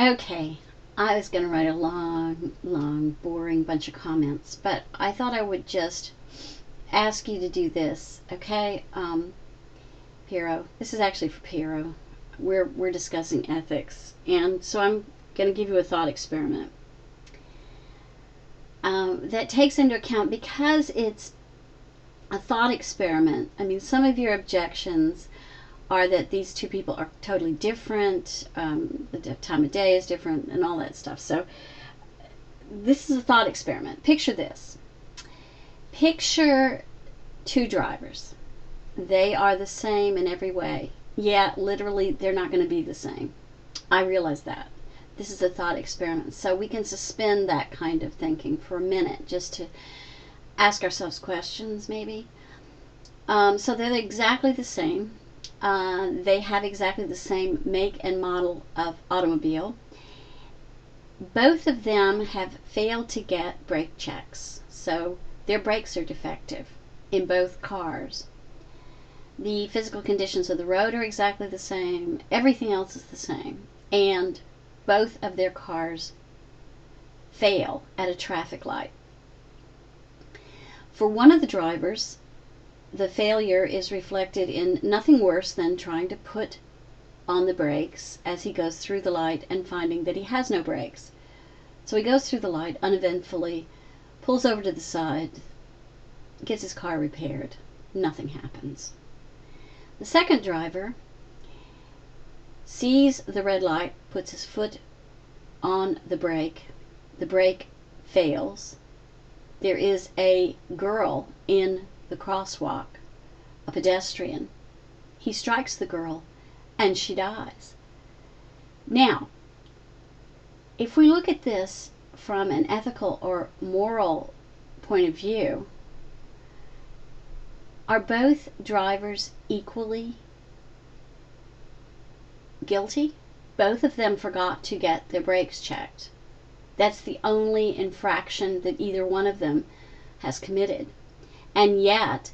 Okay, I was going to write a long, boring bunch of comments, but I thought I would just ask you to do this, okay? Pyrrho, this is actually for Pyrrho. We're discussing ethics, and so I'm going to give you a thought experiment that takes into account, because it's a thought experiment. I mean, some of your objections are that these two people are totally different, the time of day is different, and all that stuff. So this is a thought experiment. Picture this. Picture two drivers. They are the same in every way. Yeah, literally, they're not going to be the same. I realize that. This is a thought experiment. So we can suspend that kind of thinking for a minute just to ask ourselves questions, maybe. So they're exactly the same. They have exactly the same make and model of automobile. Both of them have failed to get brake checks, so their brakes are defective in both cars. The physical conditions of the road are exactly the same. Everything else is the same. And both of their cars fail at a traffic light. For one of the drivers, the failure is reflected in nothing worse than trying to put on the brakes as he goes through the light and finding that he has no brakes. So he goes through the light uneventfully, pulls over to the side, gets his car repaired. Nothing happens. The second driver sees the red light, puts his foot on the brake fails. There is a girl in the crosswalk, a pedestrian. He strikes the girl and she dies. Now, if we look at this from an ethical or moral point of view, are both drivers equally guilty? Both of them forgot to get their brakes checked. That's the only infraction that either one of them has committed. And yet,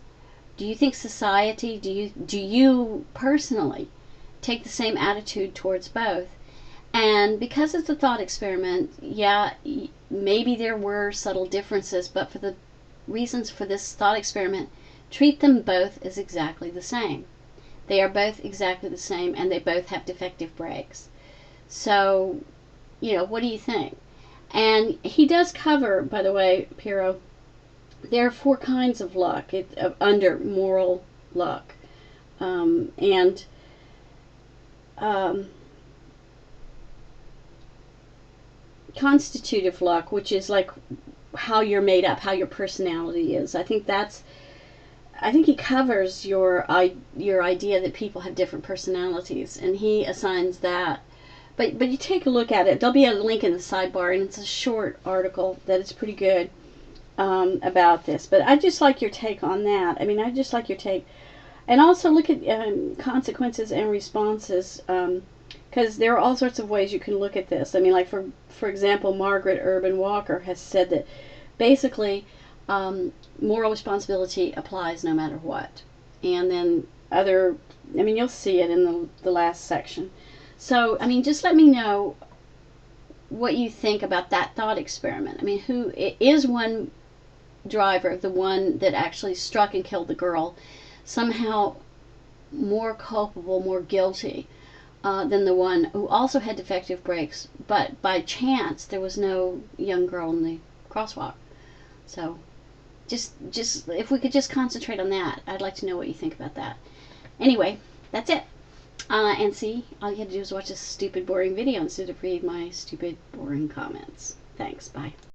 do you think society, do you personally take the same attitude towards both? And because it's a thought experiment, yeah, maybe there were subtle differences, but for the reasons for this thought experiment, treat them both as exactly the same. They are both exactly the same, and they both have defective brakes. So, what do you think? And he does cover, by the way, Pyrrho, there are 4 kinds of luck under moral luck. Constitutive luck, which is like how you're made up, how your personality is. I think he covers your idea that people have different personalities, and he assigns that. But you take a look at it. There'll be a link in the sidebar, and it's a short article that is pretty good about this. But I just like your take on that. I mean, I just like your take. And also look at consequences and responses, because there are all sorts of ways you can look at this. I mean, like for example, Margaret Urban Walker has said that basically moral responsibility applies no matter what. And then you'll see it in the last section. So, just let me know what you think about that thought experiment. Who is one driver, the one that actually struck and killed the girl, somehow more culpable, more guilty than the one who also had defective brakes, but by chance there was no young girl in the crosswalk? So, just if we could just concentrate on that, I'd like to know what you think about that. Anyway, that's it. And see, all you had to do is watch this stupid, boring video instead of read my stupid, boring comments. Thanks. Bye.